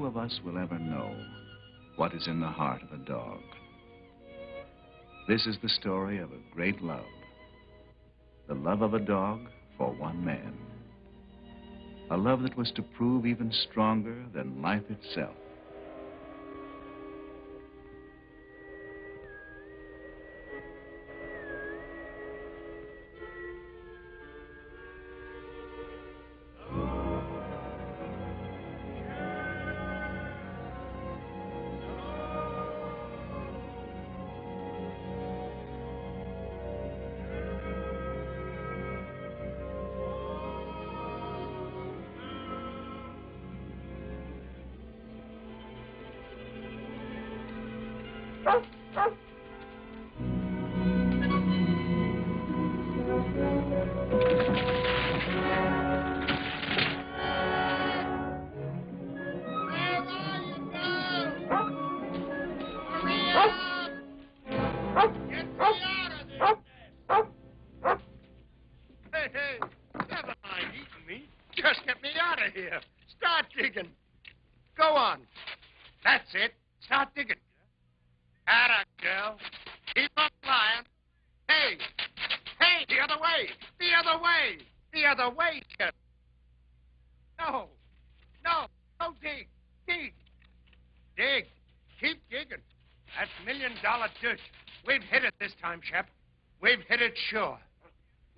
of us will ever know what is in the heart of a dog. This is the story of a great love. The love of a dog for one man. A love that was to prove even stronger than life itself. Shep. We've hit it sure.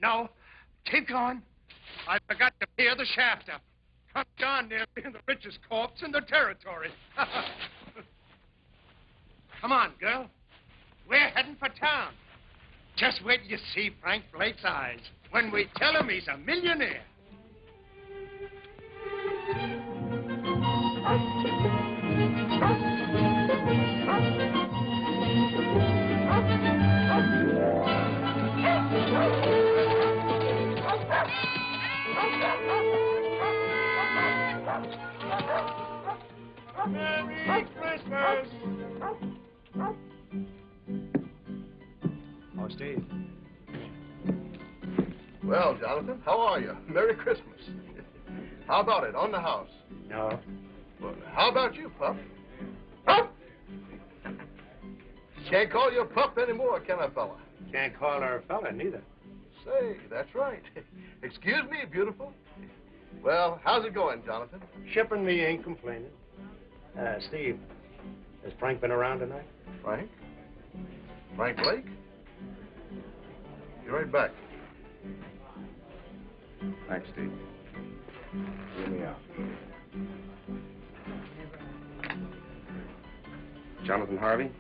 No, keep going. I forgot to peer the shaft up. I'm darn near being the richest corpse in the territory. Come on, girl. We're heading for town. Just wait till you see Frank Blake's eyes when we tell him he's a millionaire. Merry Christmas! Oh, Steve. Well, Jonathan, how are you? Merry Christmas. How about it, on the house? No. Well, how about you, Pup? Pup! Can't call you a pup anymore, can I, fella? Can't call her a fella, neither. Say, that's right. Excuse me, beautiful. Well, how's it going, Jonathan? Shipping me ain't complaining. Steve, has Frank been around tonight? Frank? Frank Blake? Be right back. Thanks, Steve. Hear me out. Jonathan Harvey?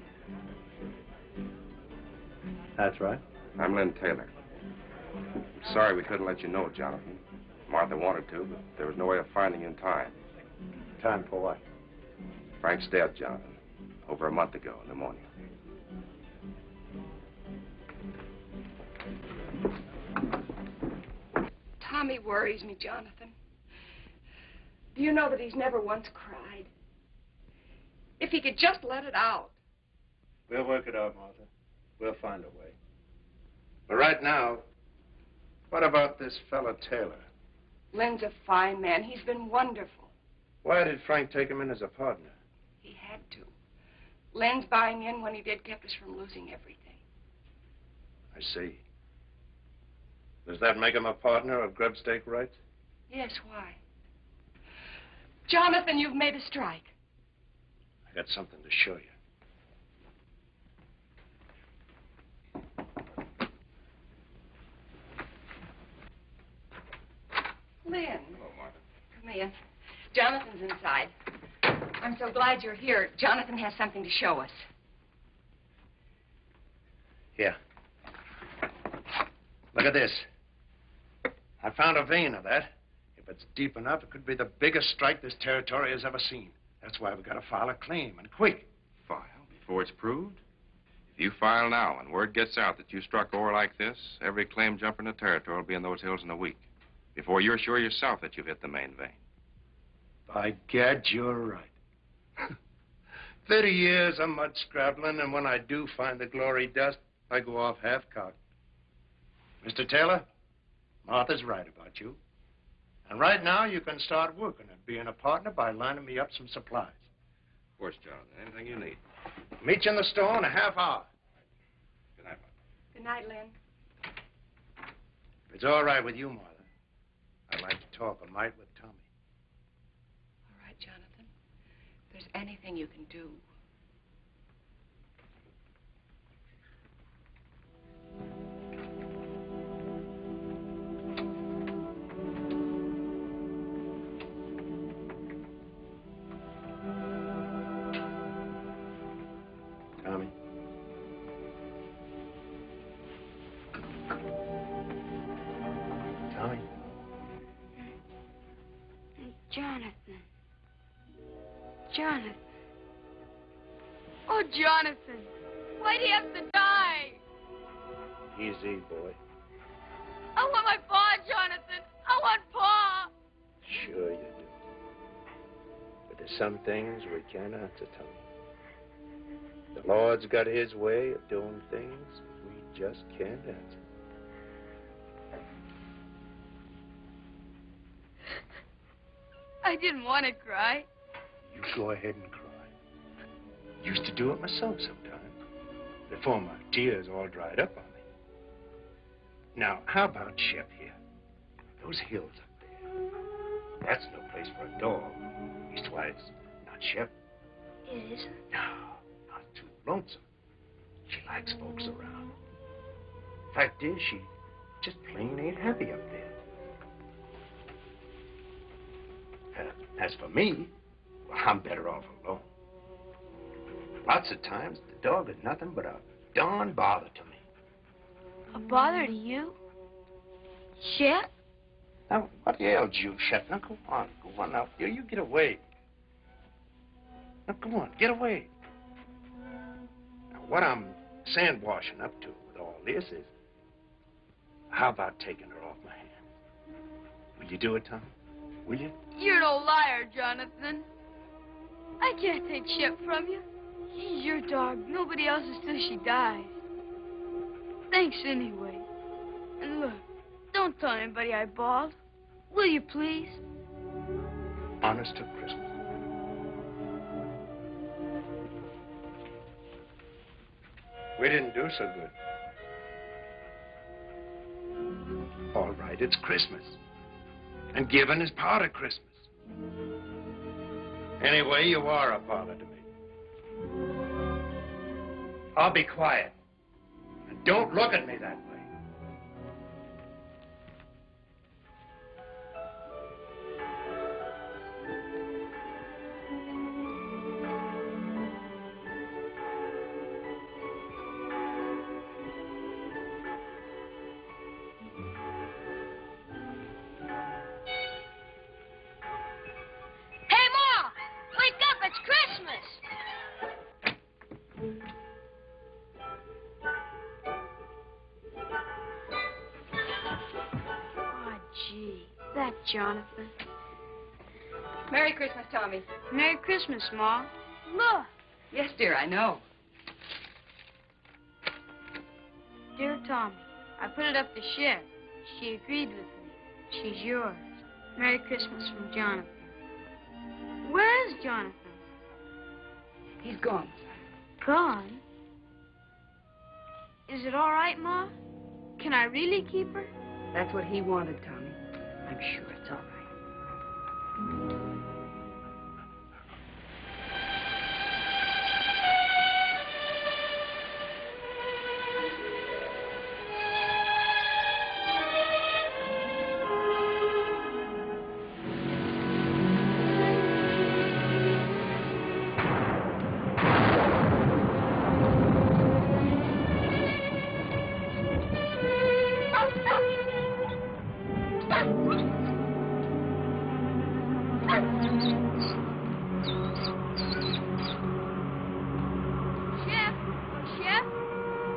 That's right. I'm Lynn Taylor. I'm sorry we couldn't let you know, Jonathan. Martha wanted to, but there was no way of finding you in time. Time for what? Frank's dead, Jonathan. Over a month ago, in the morning. Tommy worries me, Jonathan. Do you know that he's never once cried? If he could just let it out. We'll work it out, Martha. We'll find a way. But right now, what about this fella Taylor? Lynn's a fine man. He's been wonderful. Why did Frank take him in as a partner? He had to. Lynn's buying in when he did kept us from losing everything. I see. Does that make him a partner of grubstake rights? Yes, why? Jonathan, you've made a strike. I got something to show you. Lynn. Hello, Martha. Come in. Jonathan's inside. I'm so glad you're here. Jonathan has something to show us. Here. Look at this. I found a vein of that. If it's deep enough, it could be the biggest strike this territory has ever seen. That's why we've got to file a claim, and quick. File before it's proved? If you file now and word gets out that you struck ore like this, every claim jumper in the territory will be in those hills in a week. Before you're sure yourself that you've hit the main vein. By gad, you're right. 30 years of mud scrabbling, and when I do find the glory dust, I go off half-cocked. Mr. Taylor, Martha's right about you. And right now, you can start working at being a partner by lining me up some supplies. Of course, Jonathan. Anything you need. Meet you in the store in a half hour. Good night, Mother. Good night, Lynn. If it's all right with you, Martha, I'd like to talk a mite with Tommy. All right, Jonathan. If there's anything you can do. Tommy. Tommy. Jonathan. Jonathan. Oh, Jonathan. Why'd he have to die? Easy, boy. I want my paw, Jonathan. I want paw. Sure you do. But there's some things we can't answer, Tommy. The Lord's got his way of doing things we just can't answer. I didn't want to cry. You go ahead and cry. Used to do it myself sometimes, before my tears all dried up on me. Now, how about Shep here? Those hills up there. That's no place for a dog. Leastwise, not Shep. It isn't. No, not too lonesome. She likes folks around. Fact is, she just plain ain't happy up there. As for me, well, I'm better off alone. Lots of times, the dog is nothing but a darn bother to me. A bother to you? Shep? Now, what ails you, Shep? Now, go on now. You get away. Now, come on, get away. Now, what I'm sandwashing up to with all this is, how about taking her off my hands? Will you do it, Tom? Will you? You're no liar, Jonathan. I can't take Shep from you. She's your dog. Nobody else's till she dies. Thanks anyway. And look, don't tell anybody I bawled. Will you please? Honest to Christmas. We didn't do so good. All right, it's Christmas. And giving is part of Christmas. Anyway, you are a bother to me. I'll be quiet. And don't look at me that way. Jonathan. Merry Christmas, Tommy. Merry Christmas, Ma. Look. Yes, dear, I know. Dear Tommy, I put it up to Shep. She agreed with me. She's yours. Merry Christmas from Jonathan. Where is Jonathan? He's gone. Gone? Is it all right, Ma? Can I really keep her? That's what he wanted, Tommy. I'm sure it's all right. Mr. Bald Eagle? What's wrong? What's wrong with her, Mr. Bald Eagle? What's wrong?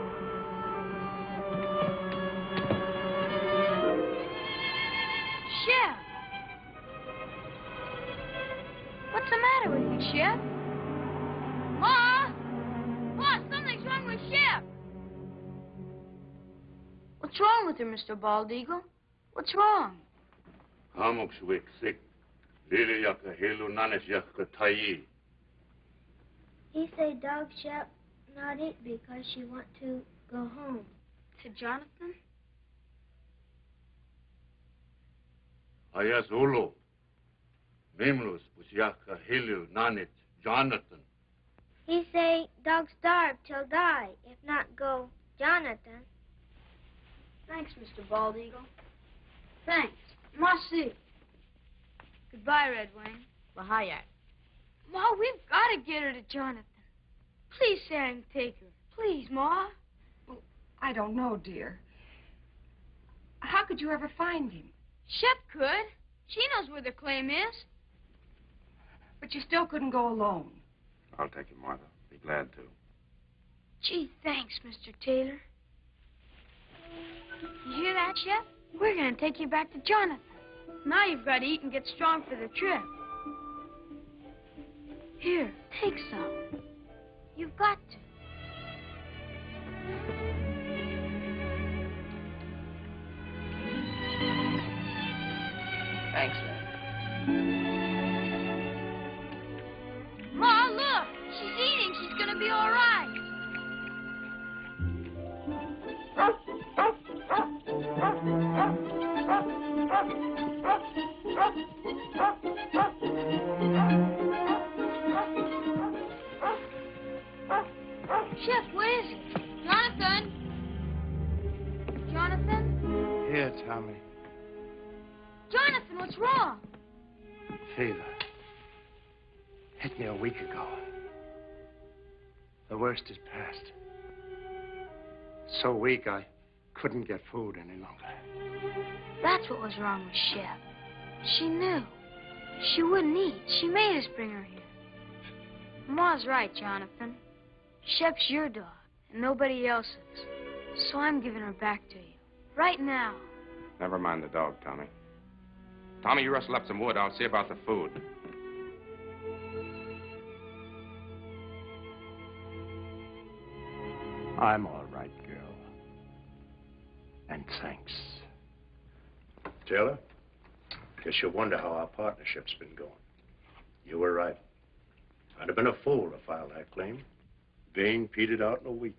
What's the matter with you, Shep? Ma? What's something's wrong with Shep? Mr. Bald Eagle? What's wrong with her, Mr. Bald Eagle? What's wrong with her, Mr. Bald Eagle? Hamokshwik sick. Lily yaka helu nanes yaka tayi. He say dog shall not eat because she want to go home. To Jonathan? Ayas ulo. Mimlus busyaka helu nanet Jonathan. He say dog starve till die, if not go Jonathan. Thanks, Mr. Bald Eagle. Thanks. Merci. Goodbye, Red Wing. Bahayak. Ma, we've got to get her to Jonathan. Please say I can take her. Please, Ma. Well, I don't know, dear. How could you ever find him? Shep could. She knows where the claim is. But you still couldn't go alone. I'll take you, Martha. Be glad to. Gee, thanks, Mr. Taylor. You hear that, Shep? We're going to take you back to Jonathan. Now you've got to eat and get strong for the trip. Here, take some. You've got to. Thanks, man. Ma, look! She's eating. She's going to be all right. Shep, what is it? Jonathan? Jonathan? Here, Tommy. Jonathan, what's wrong? Fever. Hit me a week ago. The worst is past. So weak I couldn't get food any longer. That's what was wrong with Shep. She knew. She wouldn't eat. She made us bring her here. Ma's right, Jonathan. Shep's your dog, and nobody else's. So I'm giving her back to you. Right now. Never mind the dog, Tommy. Tommy, you rustle up some wood. I'll see about the food. I'm all right, girl. And thanks. Taylor, guess you wonder how our partnership's been going. You were right. I'd have been a fool to file that claim. Vein petered out in a week.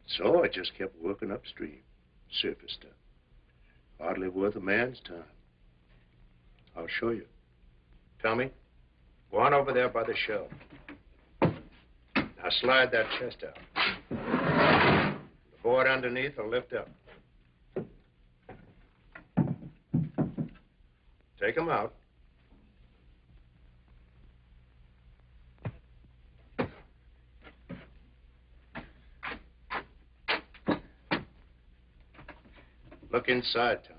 So I just kept working upstream. Surface stuff. Hardly worth a man's time. I'll show you. Tommy, go on over there by the shelf. Now slide that chest out. The board underneath will lift up. Take them out. Look inside, Tommy.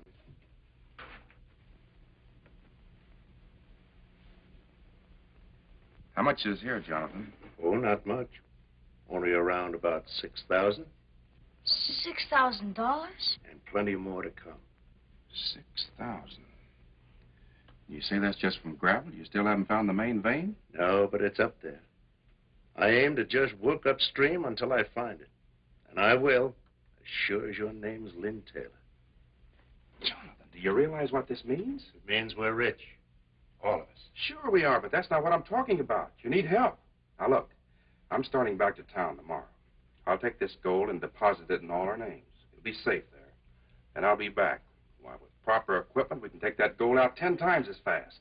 How much is here, Jonathan? Oh, not much. Only around about 6,000. $6,000? And plenty more to come. 6,000. You say that's just from gravel? You still haven't found the main vein? No, but it's up there. I aim to just work upstream until I find it. And I will, as sure as your name's Lynn Taylor. Jonathan, do you realize what this means? It means we're rich. All of us. Sure we are, but that's not what I'm talking about. You need help. Now, look, I'm starting back to town tomorrow. I'll take this gold and deposit it in all our names. It'll be safe there. And I'll be back. Why, with proper equipment, we can take that gold out 10 times as fast.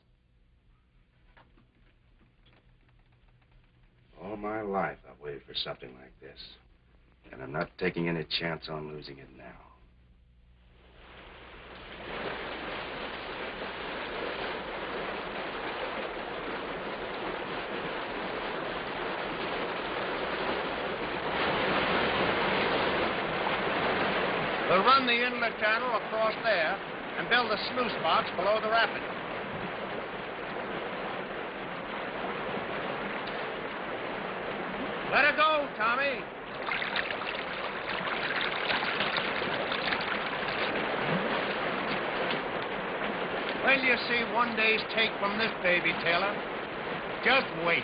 All my life, I've waited for something like this. And I'm not taking any chance on losing it now. We'll run the inlet channel across there and build a sluice box below the rapid. Let her go, Tommy. When you see one day's take from this baby, Taylor, just wait.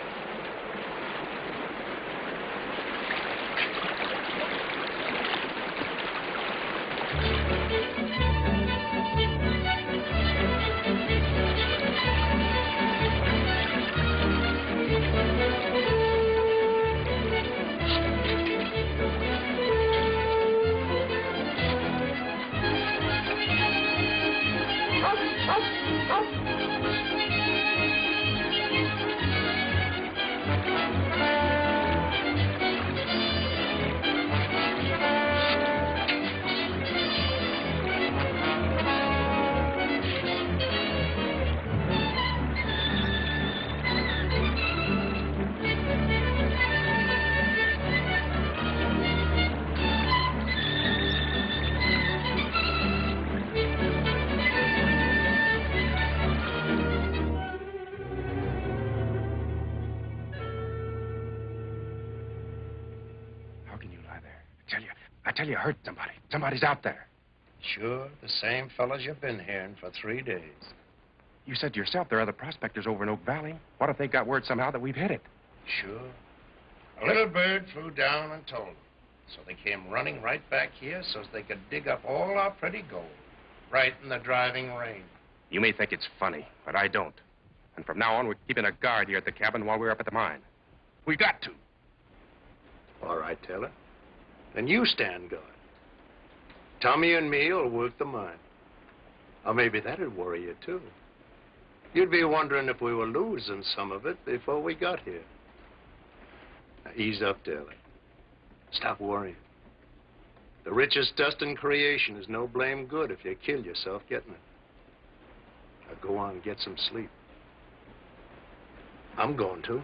tell you hurt somebody. Somebody's out there. Sure, the same fellas you've been hearing for 3 days. You said yourself there are other prospectors over in Oak Valley. What if they got word somehow that we've hit it? Sure. A little bird flew down and told them. So they came running right back here so as they could dig up all our pretty gold. Right in the driving rain. You may think it's funny, but I don't. And from now on, we're keeping a guard here at the cabin while we're up at the mine. We got to. All right, Taylor. Then you stand guard. Tommy and me will work the mine. Or maybe that'd worry you, too. You'd be wondering if we were losing some of it before we got here. Now, ease up, Taylor. Stop worrying. The richest dust in creation is no blame good if you kill yourself getting it. Now, go on and get some sleep. I'm going to.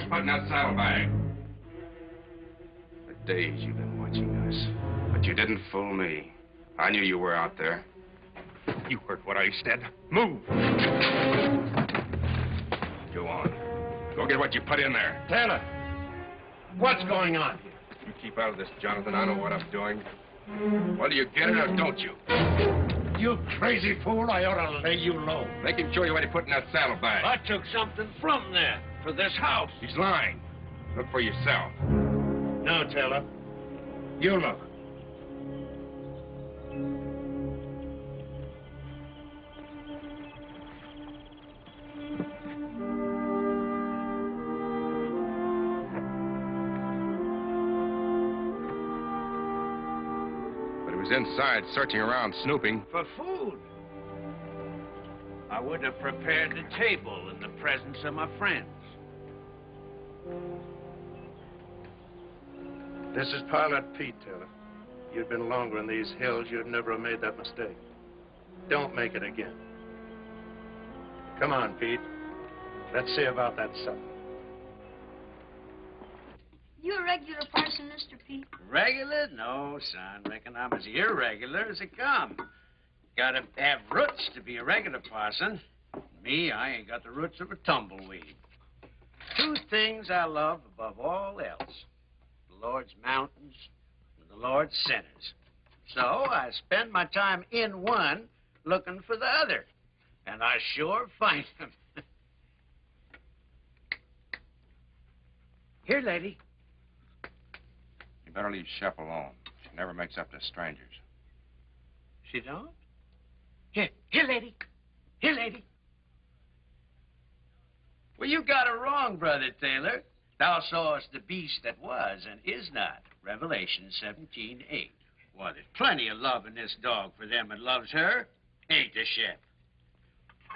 Put in that saddlebag. For days you've been watching us, but you didn't fool me. I knew you were out there. You heard what I said. Move! Go on. Go get what you put in there. Taylor, what's going on here? You keep out of this, Jonathan. I know what I'm doing. Whether you get it or don't you? You crazy fool, I ought to lay you low. Make him show you what he put in that saddlebag. I took something from there for this house. He's lying. Look for yourself. No, Taylor. You look. But he was inside, searching around, snooping. For food. I would have prepared the table in the presence of my friends. This is Pilot Pete, Taylor. You'd been longer in these hills, you'd never have made that mistake. Don't make it again. Come on, Pete. Let's see about that supper. You a regular parson, Mr. Pete? Regular? No, son. Reckon I'm as irregular as they come. Gotta have roots to be a regular parson. Me, I ain't got the roots of a tumbleweed. 2 things I love above all else. The Lord's mountains and the Lord's sinners. So I spend my time in one looking for the other. And I sure find them. Here, lady. You better leave Shep alone. She never makes up to strangers. She don't? Here, lady. Here, lady. Well, you got it wrong, Brother Taylor. Thou sawest the beast that was and is not. Revelation 17:8. Well, there's plenty of love in this dog for them that loves her. Ain't there, Shep?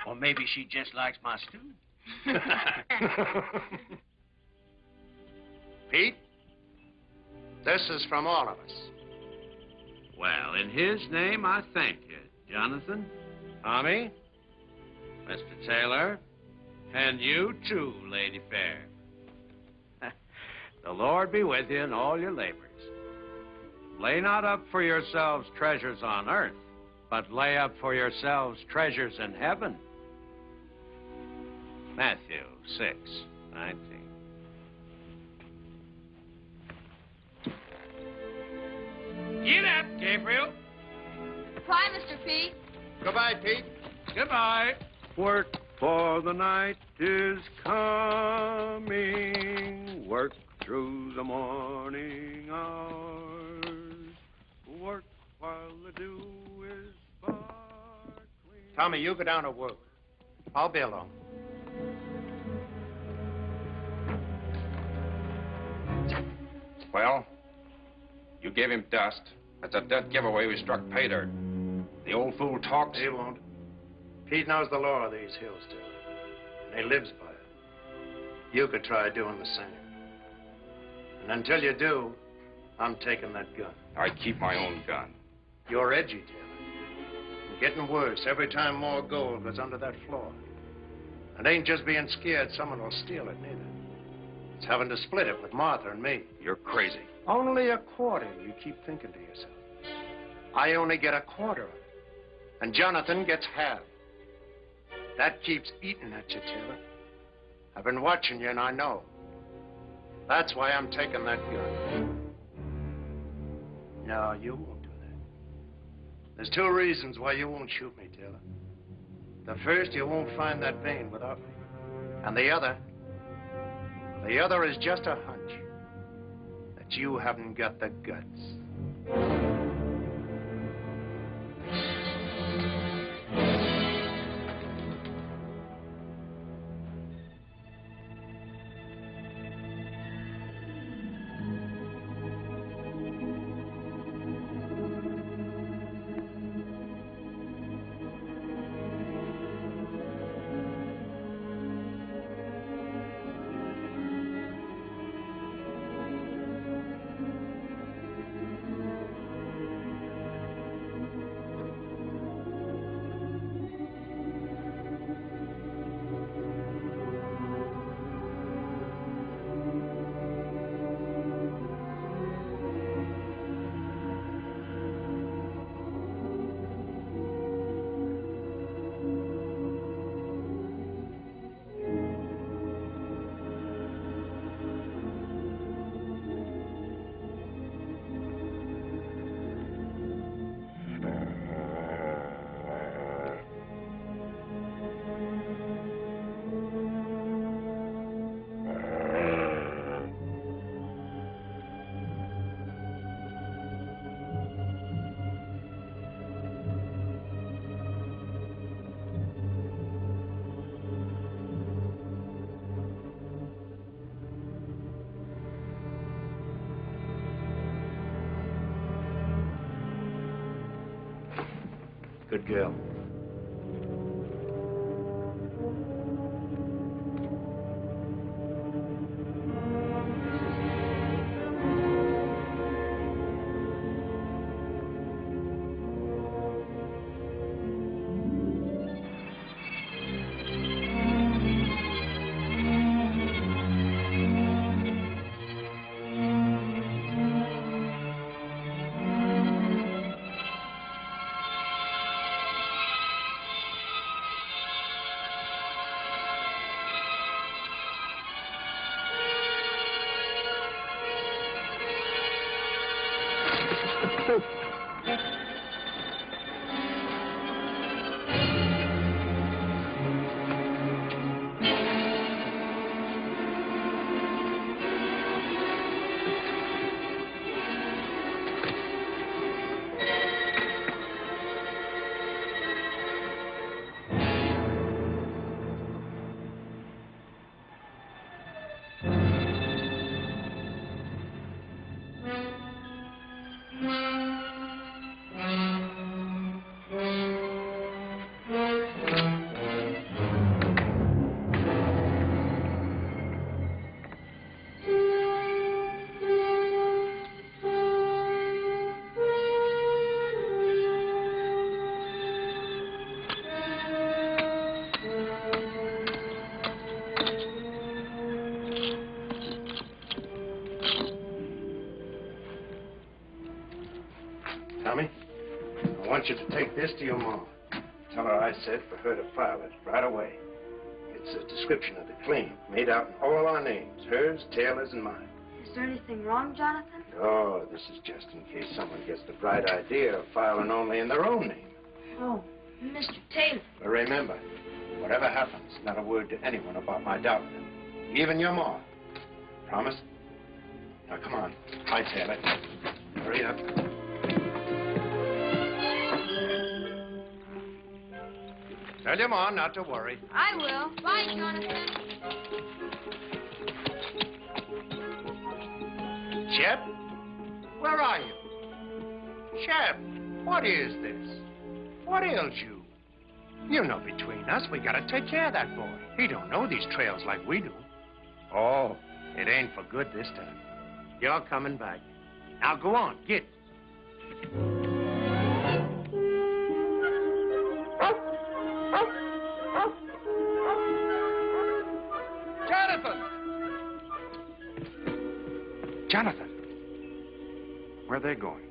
Or maybe she just likes my stew. Pete, this is from all of us. Well, in his name, I thank you, Jonathan, Tommy, Mr. Taylor, and you too, Lady Fair. The Lord be with you in all your labors. Lay not up for yourselves treasures on earth, but lay up for yourselves treasures in heaven. Matthew 6:19. Get up, Gabriel. Bye, Mr. Pete. Goodbye, Pete. Goodbye. Work, for the night is coming. Work through the morning hours. Work while the dew is sparkling. Tommy, you go down to work. I'll be along. Well, you gave him dust. That's a dead giveaway we struck pay dirt. The old fool talks. He won't. Pete knows the law of these hills, Taylor. And he lives by it. You could try doing the same. And until you do, I'm taking that gun. I keep my own gun. You're edgy, Taylor. You're getting worse every time more gold goes under that floor. It ain't just being scared someone will steal it, neither. It's having to split it with Martha and me. You're crazy. Only a quarter, you keep thinking to yourself. I only get a quarter of it. And Jonathan gets half. That keeps eating at you, Taylor. I've been watching you, and I know. That's why I'm taking that gun. No, you won't do that. There's two reasons why you won't shoot me, Taylor. The first, you won't find that vein without me. And the other is just a hunch that you haven't got the guts. Good girl. Tommy, I want you to take this to your mom. Tell her I said for her to file it right away. It's a description of the claim, made out in all our names, hers, Taylor's, and mine. Is there anything wrong, Jonathan? Oh, this is just in case someone gets the bright idea of filing only in their own name. Oh, Mr. Taylor. But remember, whatever happens, not a word to anyone about my doubting, even your mom. Promise? Now, come on. Hi, Taylor. Hurry up. Tell your mom not to worry. I will. Bye, Jonathan. Shep? Where are you? Shep, what is this? What ails you? You know between us, we gotta take care of that boy. He don't know these trails like we do. Oh, it ain't for good this time. You're coming back. Now go on, get. Jonathan! Jonathan! Where are they going?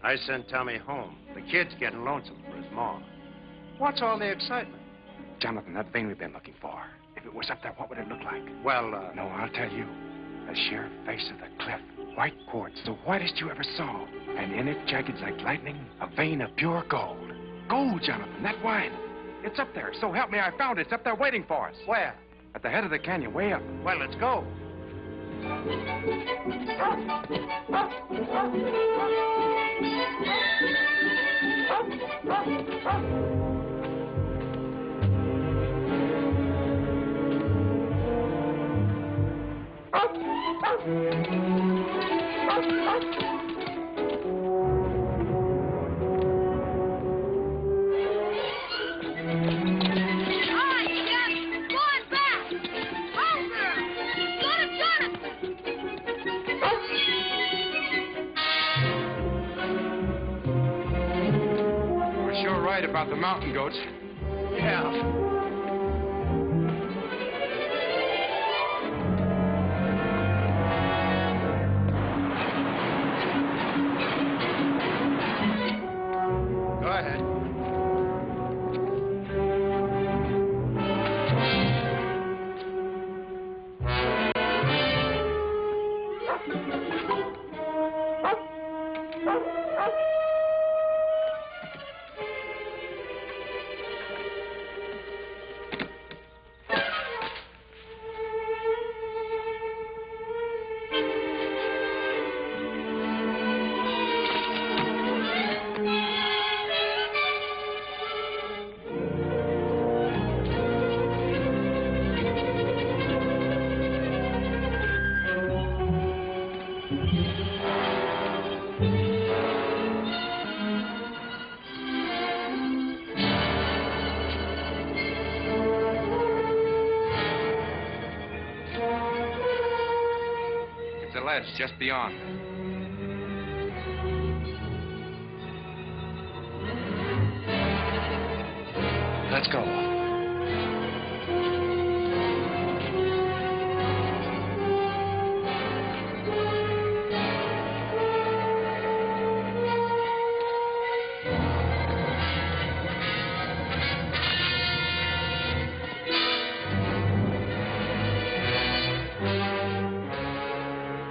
I sent Tommy home. The kid's getting lonesome for his mom. What's all the excitement? Jonathan, that vein we've been looking for. If it was up there, what would it look like? Well, No, I'll tell you. The sheer face of the cliff. White quartz, the whitest you ever saw. And in it, jagged like lightning, a vein of pure gold. Gold, Jonathan, that wide. It's up there. So help me, I found it. It's up there waiting for us. Where? At the head of the canyon, way up. Well, let's go. We're sure right about the mountain goats. Yeah. Go ahead. It's a ledge just beyond. Let's go.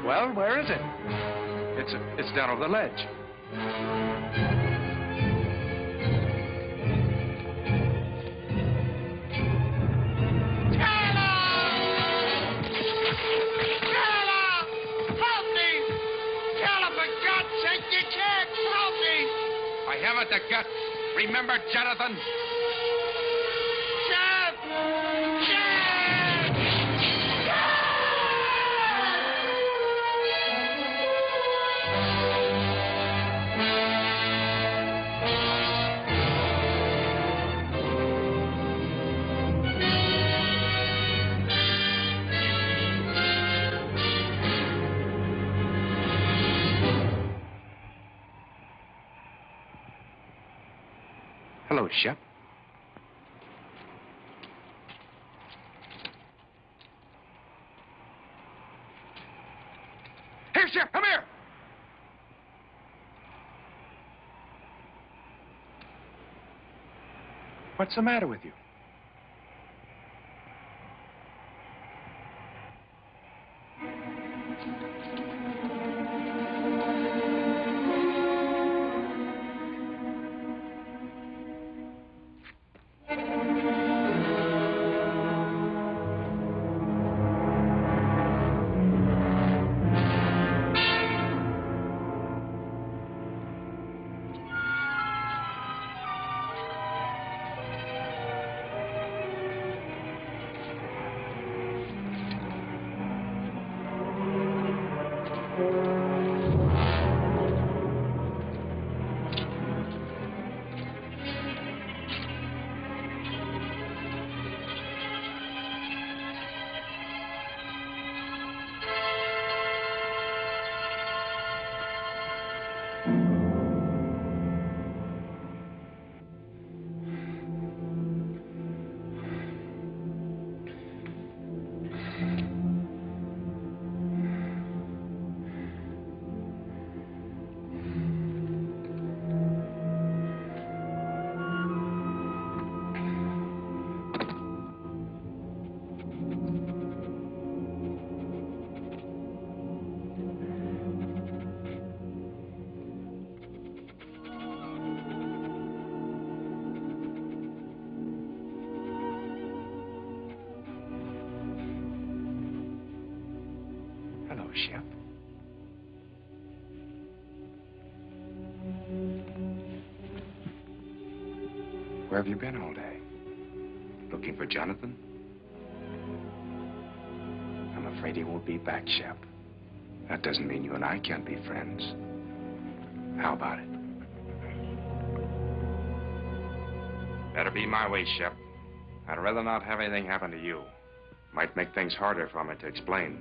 Well, where is it? It's down over the ledge. I haven't the guts. Remember, Jonathan? Hello, Shep. Here, Shep, come here! What's the matter with you? know, Shep. Where have you been all day? Looking for Jonathan? I'm afraid he won't be back, Shep. That doesn't mean you and I can't be friends. How about it? Better be my way, Shep. I'd rather not have anything happen to you. Might make things harder for me to explain.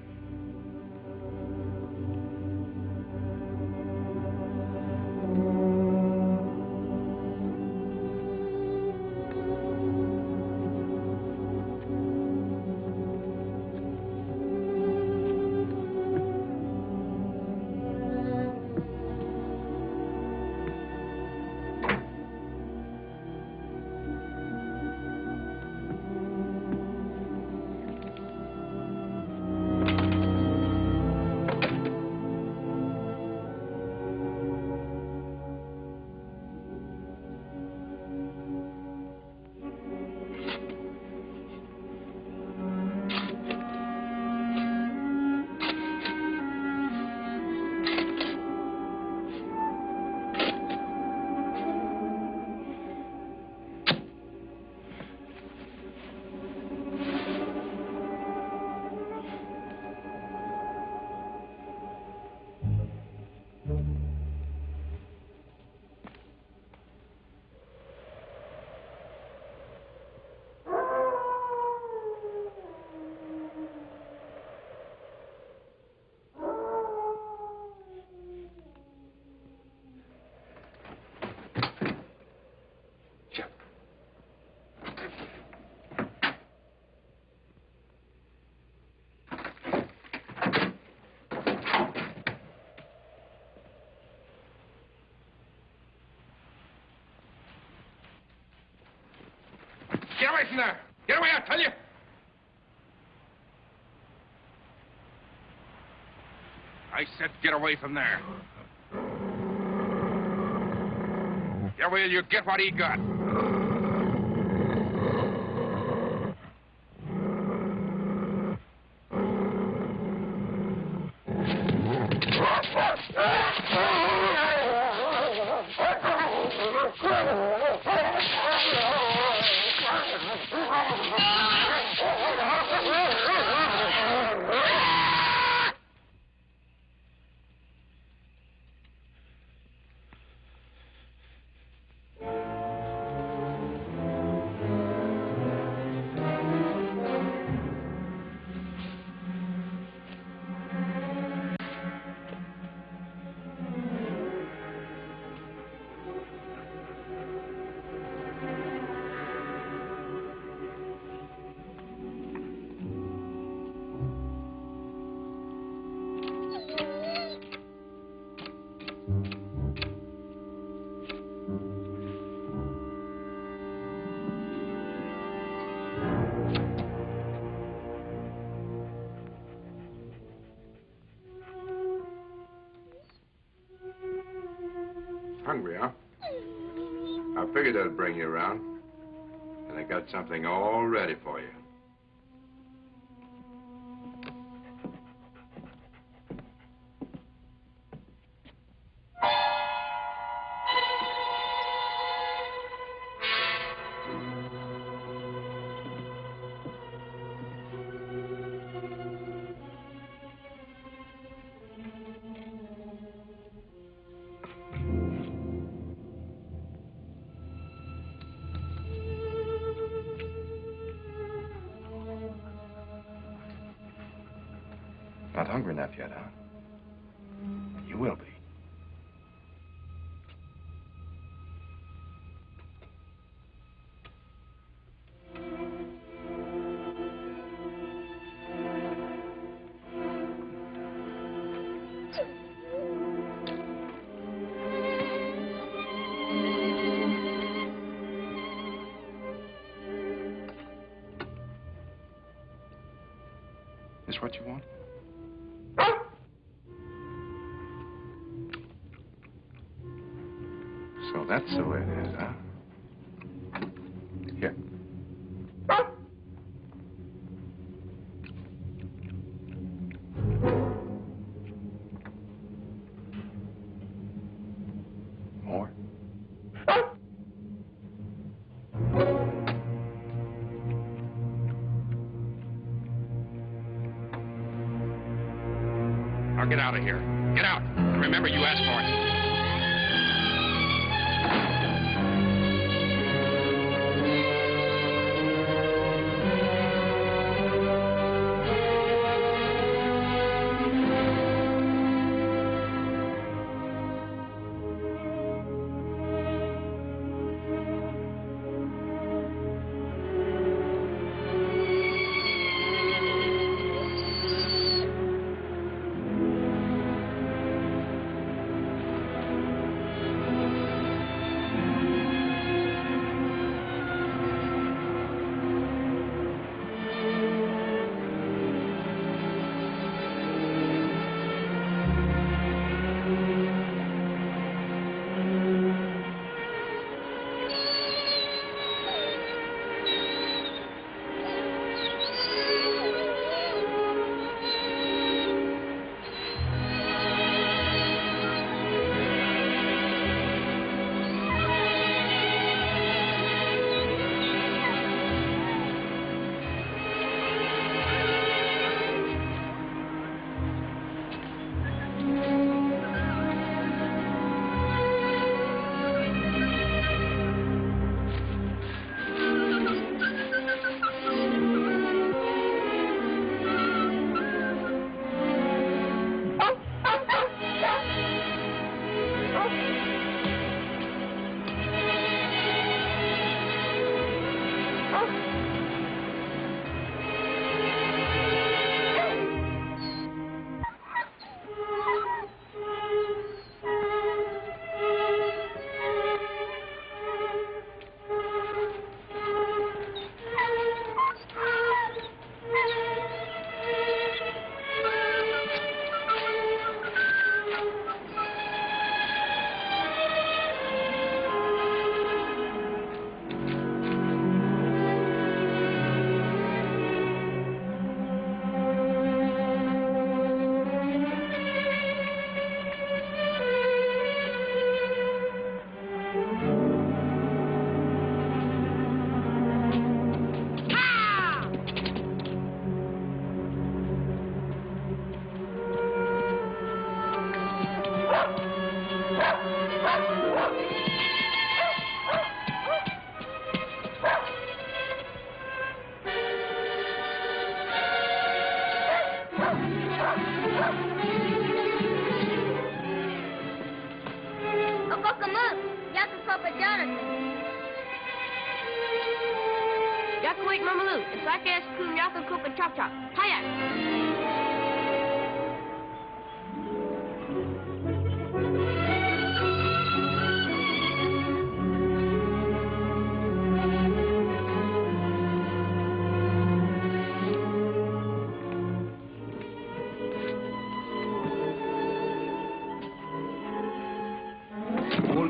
Get away from there! Get away, I tell you! I said get away from there. Get away, you get what he got. Hungry, huh? I figured I'd bring you around. And I got something all ready for you. Not hungry enough yet, huh? You will be. This what you want? So that's the way it is, huh? Here. Now get out of here. Get out. And remember, you asked for it.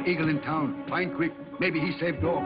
Eagle in town. Find quick. Maybe he saved dog.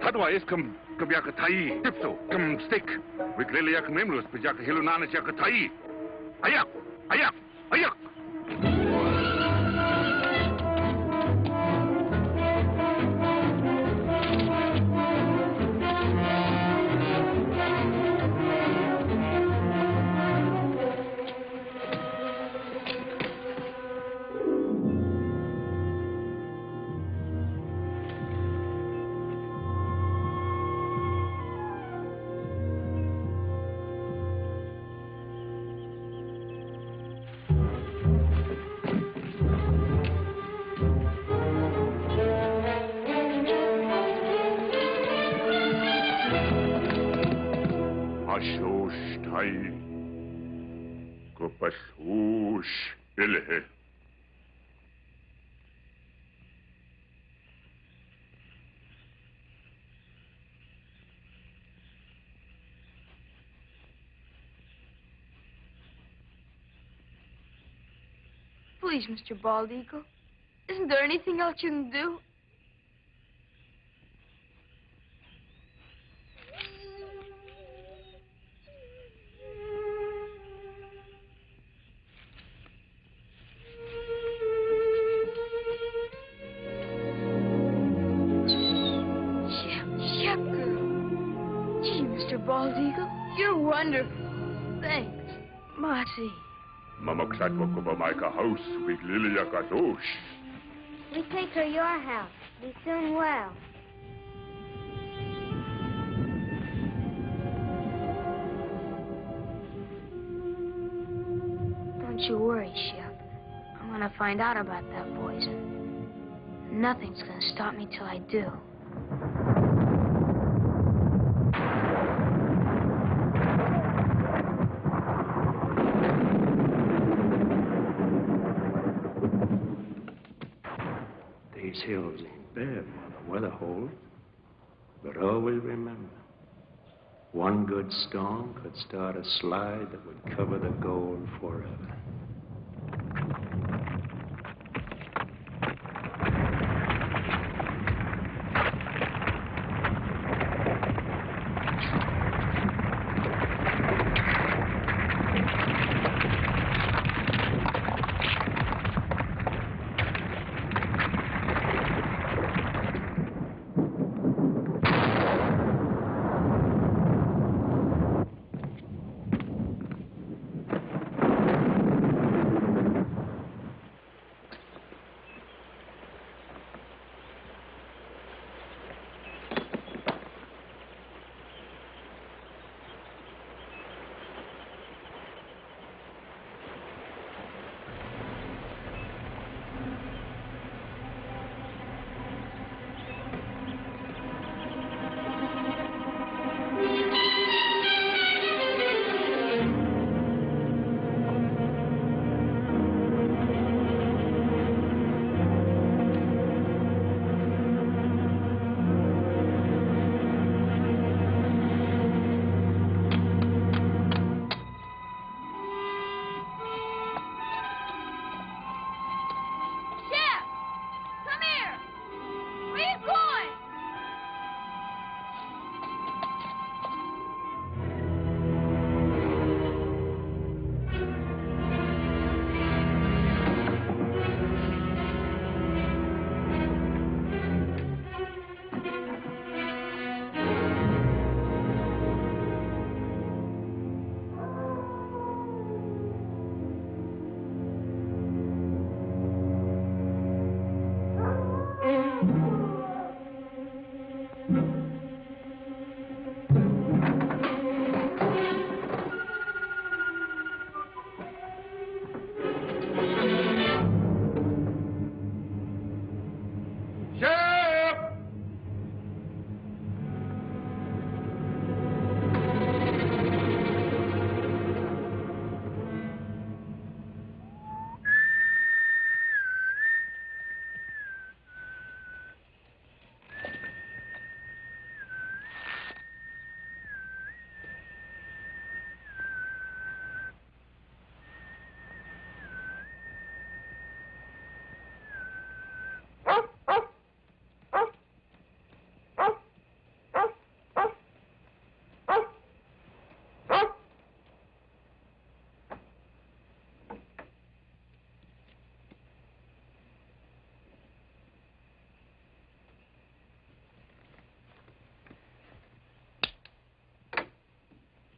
Tadwa iskam kabyaka tai tipso kam stick wiklele yak memlos pajaka hilunanas yak tai ayak ayak ayak tai. Kupasush ilhe. Please, Mr. Bald Eagle. Isn't there anything else you can do? Shep girl. Gee, Mr. Bald Eagle, you're wonderful. Thanks. Marcy. Mamaksat wakubamaika house with Lilia Kazosh. We take her your house. Be soon well. Don't you worry, Shep. I'm gonna find out about that poison. Nothing's gonna stop me till I do. These hills ain't bad while the weather holds. But always remember, one good storm could start a slide that would cover the gold forever.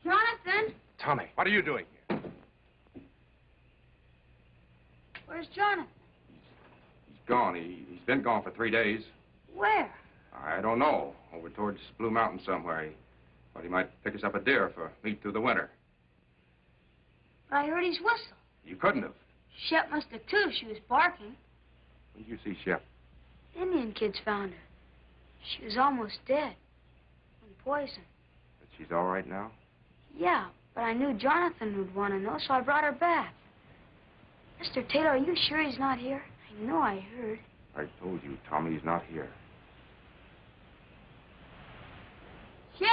Jonathan! Tommy, what are you doing here? Where's Jonathan? He's gone. He's been gone for 3 days. Where? I don't know. Over towards Blue Mountain somewhere. He thought he might pick us up a deer for meat through the winter. But I heard his whistle. You couldn't have. Shep must have, too, if she was barking. When did you see Shep? Indian kids found her. She was almost dead. From poison. But she's all right now? Yeah, But I knew Jonathan would want to know, so I brought her back. Mr. Taylor, are you sure he's not here? I know I heard. I told you, Tommy's not here. Shep!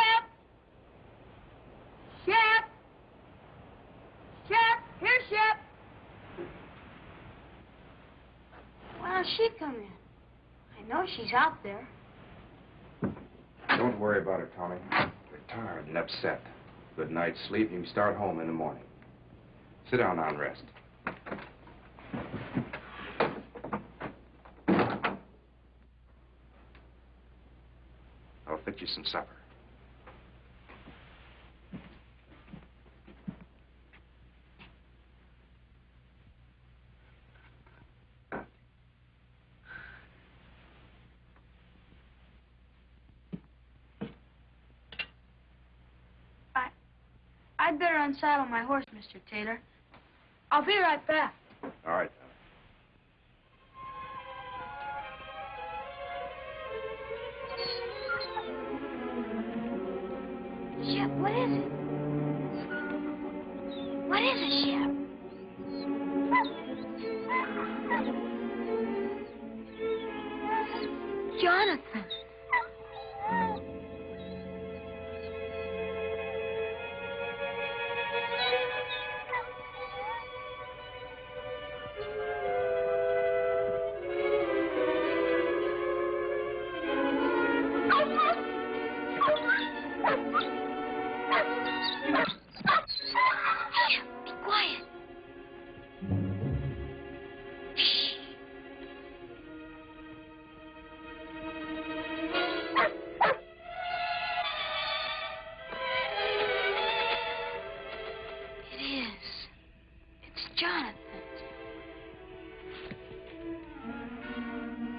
Shep! Shep! Here, Shep! Why don't she come in? I know she's out there. Don't worry about it, Tommy. You're tired and upset. Good night's sleep, and you can start home in the morning. Sit down now and rest. I'll fix you some supper. I'd better unsaddle my horse, Mr. Taylor. I'll be right back. All right. Shep, what is it? What is it, Shep? Jonathan.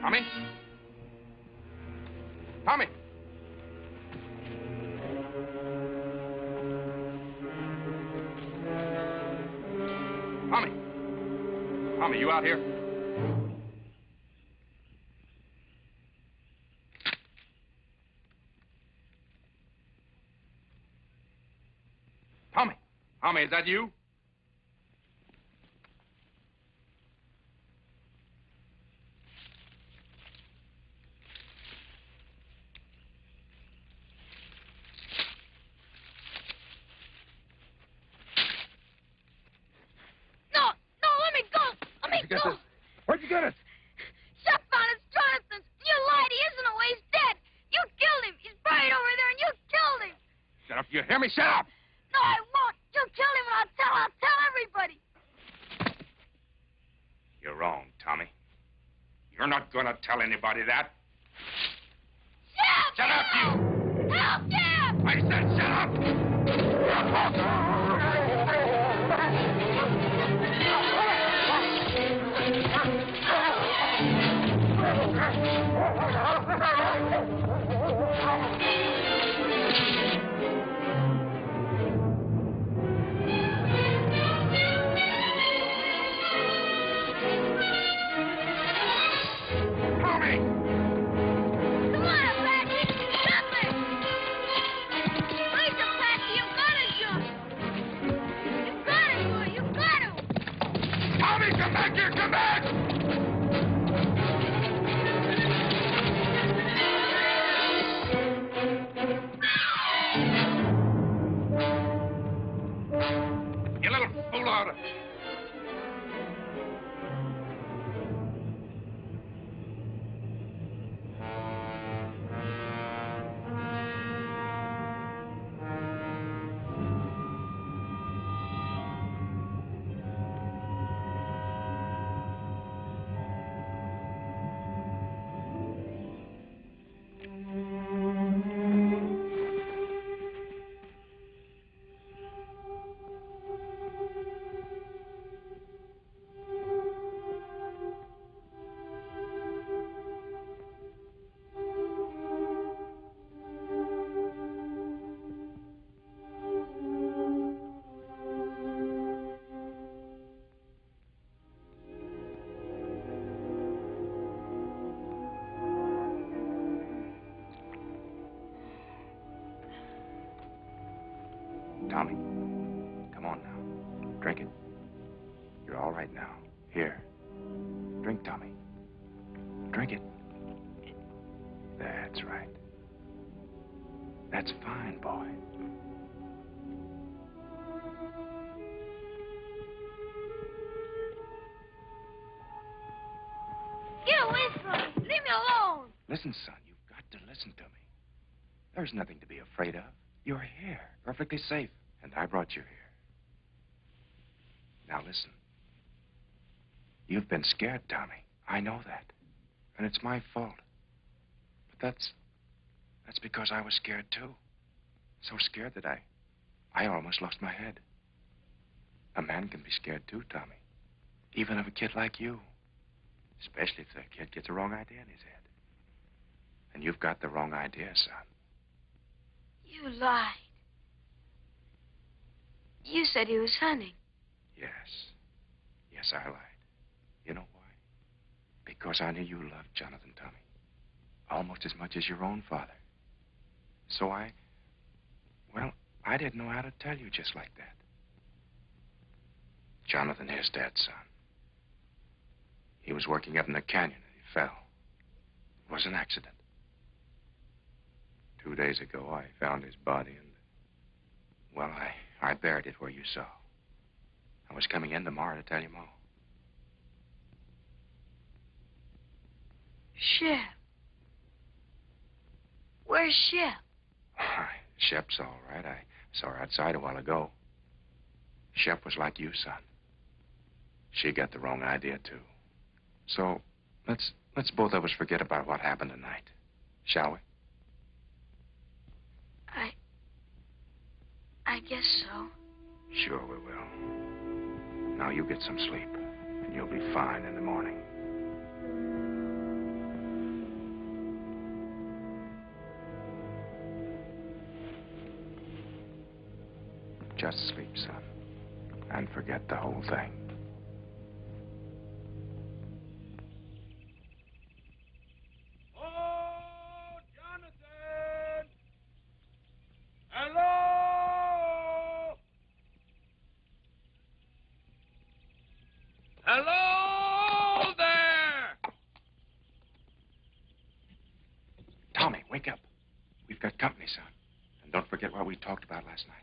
Tommy? Tommy! Tommy! Tommy, you out here? Tommy! Tommy, is that you? Where'd you get it? Shep found it, Jonathan. You lied. He isn't away. He's dead. You killed him. He's buried over there, and you killed him. Shut up. You hear me? Shut up! No, I won't. You killed him, and I'll tell everybody. You're wrong, Tommy. You're not going to tell anybody that. Shep! Shut up, you! Help, Shep! I said shut up! Come back here! Come back! You little fool out of... Tommy, Drink it. You're all right now. Here. Drink, Tommy. Drink it. That's right. That's fine, boy. Get away from me. Leave me alone. Listen, son, you've got to listen to me. There's nothing to be afraid of. You're here, perfectly safe, and I brought you here. Now listen. You've been scared, Tommy. I know that. And it's my fault. But that's because I was scared, too. So scared that I almost lost my head. A man can be scared, too, Tommy. Even of a kid like you. Especially if the kid gets the wrong idea in his head. And you've got the wrong idea, son. You lied. You said he was hunting. Yes. Yes, I lied. You know why? Because I knew you loved Jonathan, Tommy. Almost as much as your own father. So I didn't know how to tell you just like that. Jonathan is dead, son. He was working up in the canyon and he fell. It was an accident. 2 days ago, I found his body and, well, I buried it where you saw. I was coming in tomorrow to tell you more. Shep. Where's Shep? Shep's all right. I saw her outside a while ago. Shep was like you, son. She got the wrong idea, too. So, let's both of us forget about what happened tonight. Shall we? I guess so. Sure we will. Now you get some sleep, and you'll be fine in the morning. Just sleep, son, and forget the whole thing. Oh, Jonathan! Hello! Hello there! Tommy, wake up. We've got company, son. And don't forget what we talked about last night.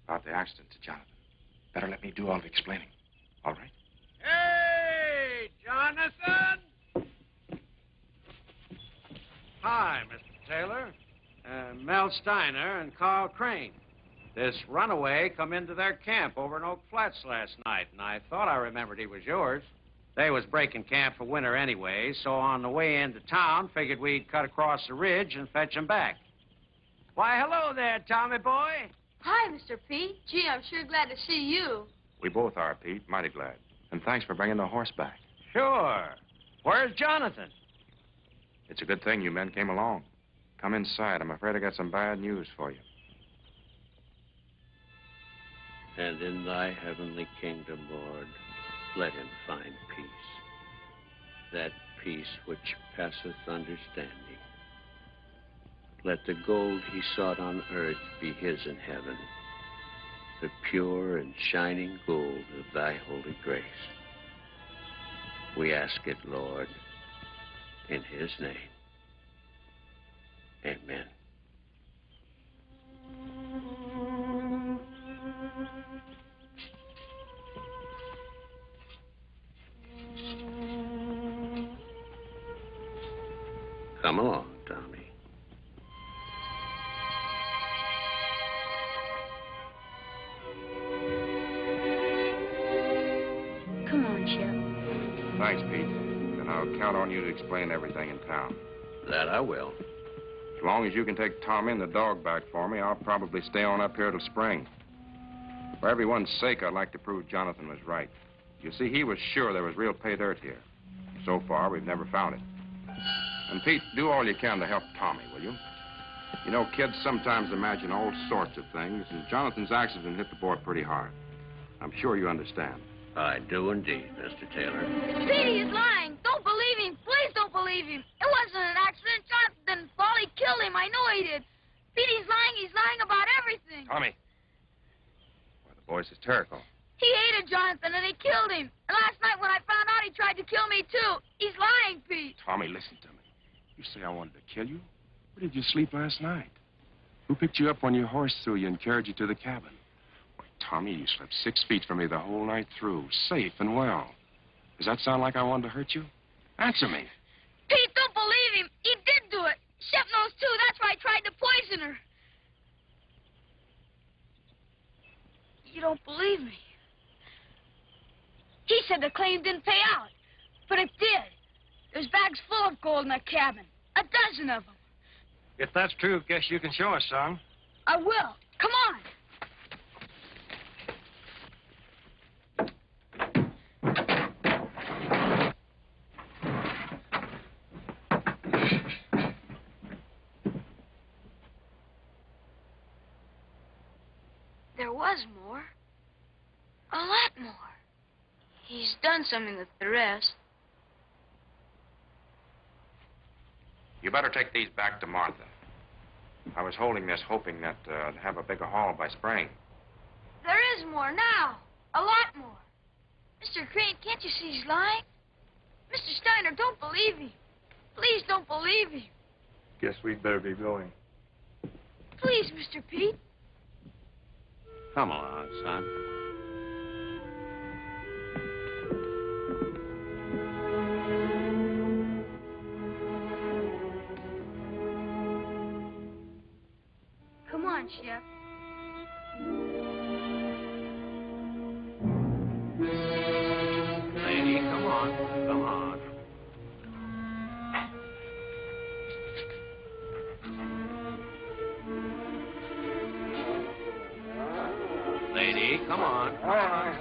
About the accident to Jonathan. Better let me do all the explaining. All right? Hey, Jonathan! Hi, Mr. Taylor. Mel Steiner and Carl Crane. This runaway come into their camp over in Oak Flats last night, and I thought I remembered he was yours. They was breaking camp for winter anyway, so on the way into town, figured we'd cut across the ridge and fetch him back. Why, hello there, Tommy boy. Hi, Mr. Pete. Gee, I'm sure glad to see you. We both are, Pete. Mighty glad. And thanks for bringing the horse back. Sure. Where's Jonathan? It's a good thing you men came along. Come inside. I'm afraid I got some bad news for you. And in thy heavenly kingdom, Lord, let him find peace. That peace which passeth understanding. Let the gold he sought on earth be his in heaven, the pure and shining gold of thy holy grace. We ask it, Lord, in his name. Amen. Come along, Tommy. Come on, Shep. Thanks, Pete. Then I'll count on you to explain everything in town. That I will. As long as you can take Tommy and the dog back for me, I'll probably stay on up here till spring. For everyone's sake, I'd like to prove Jonathan was right. You see, he was sure there was real pay dirt here. So far, we've never found it. And, Pete, do all you can to help Tommy, will you? You know, kids sometimes imagine all sorts of things, and Jonathan's accident hit the boy pretty hard. I'm sure you understand. I do indeed, Mr. Taylor. Petey is lying. Don't believe him. Please don't believe him. It wasn't an accident. Jonathan didn't fall. He killed him. I know he did. Petey's lying. He's lying about everything. Tommy. Well, the voice is hysterical. He hated Jonathan, and he killed him. And last night when I found out, he tried to kill me, too. He's lying, Pete. Tommy, listen to me. You say I wanted to kill you? Where did you sleep last night? Who picked you up when your horse threw you and carried you to the cabin? Why, Tommy, you slept 6 feet from me the whole night through, safe and well. Does that sound like I wanted to hurt you? Answer me. Pete, don't believe him. He did do it. Shep knows, too. That's why I tried to poison her. You don't believe me. He said the claim didn't pay out, but it did. There's bags full of gold in that cabin. 12 of them. If that's true, guess you can show us some. I will. Come on. There was more. A lot more. He's done something with the rest. You better take these back to Martha. I was holding this hoping that I'd have a bigger haul by spring. There is more now. A lot more. Mr. Crane, can't you see he's lying? Mr. Steiner, don't believe him. Please don't believe him. Guess we'd better be going. Please, Mr. Pete. Come along, son. Come on, Shep. Lady, come on. Come on. Lady, come on. Come on.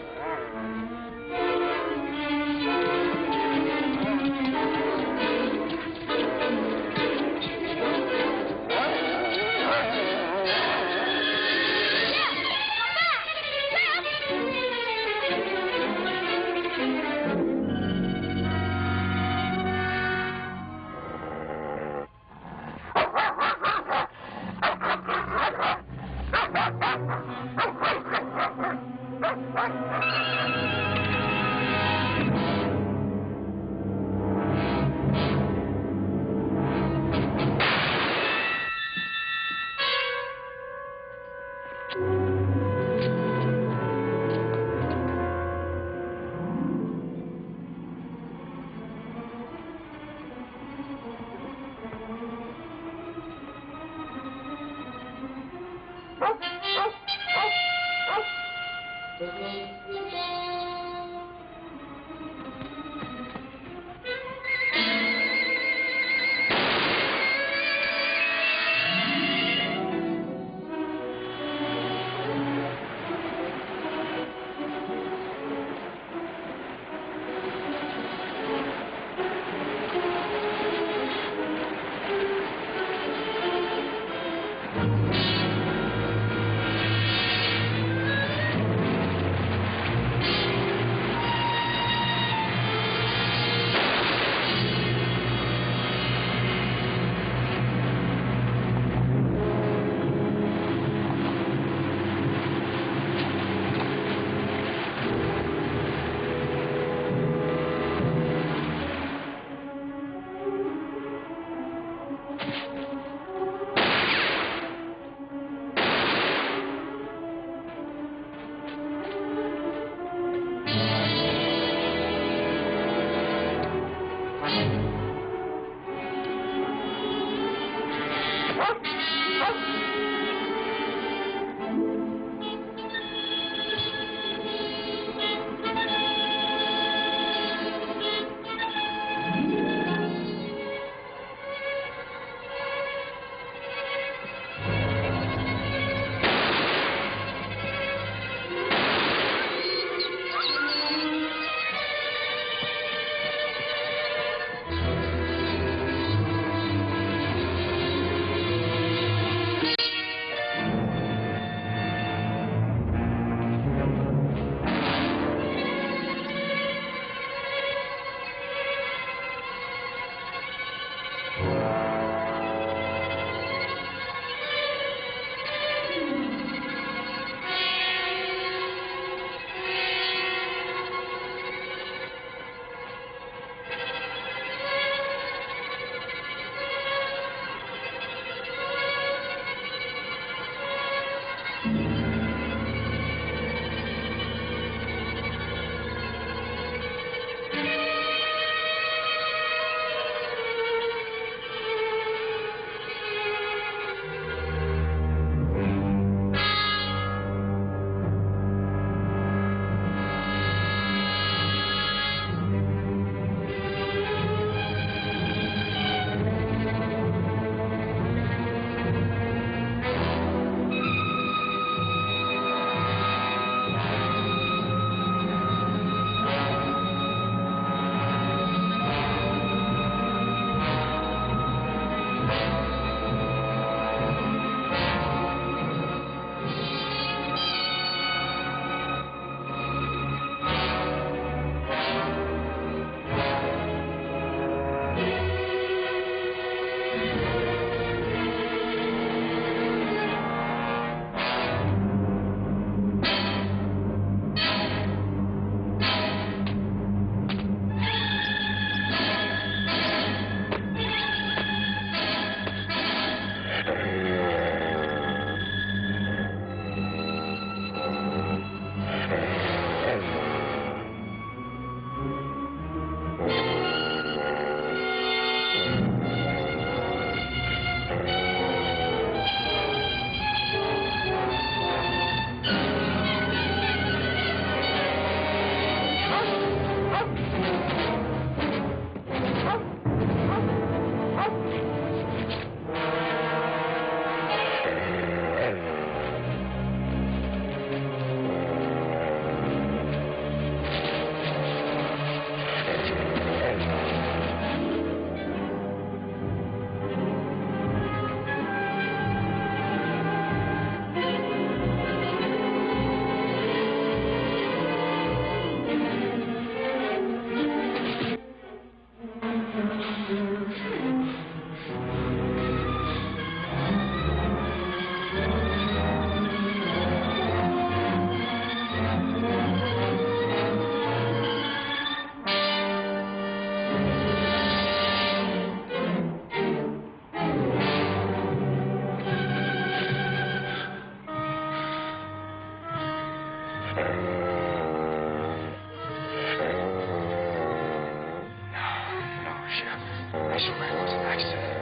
I swear it was an accident.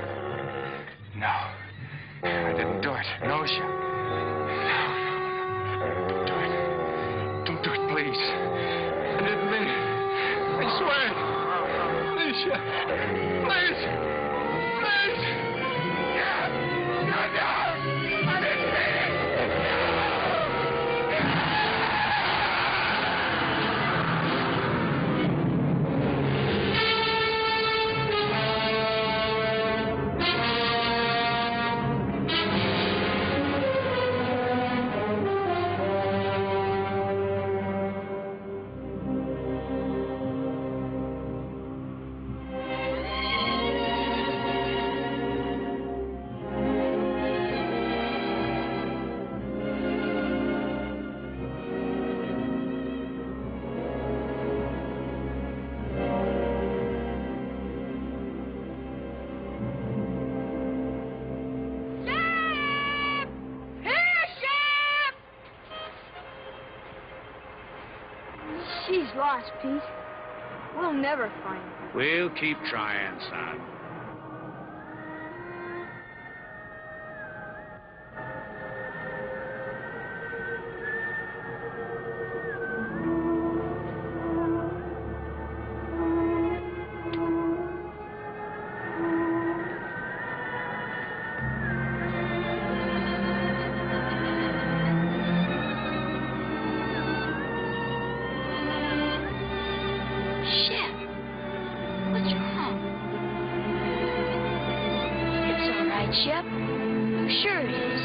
No. I didn't do it. No, Chef. No. Don't do it. Don't do it, please. I didn't mean it. I swear it. Please, Chef. Please. Please. No. I didn't mean it. She's lost, Pete. We'll never find her. We'll keep trying, son. Shep, I'm sure it is.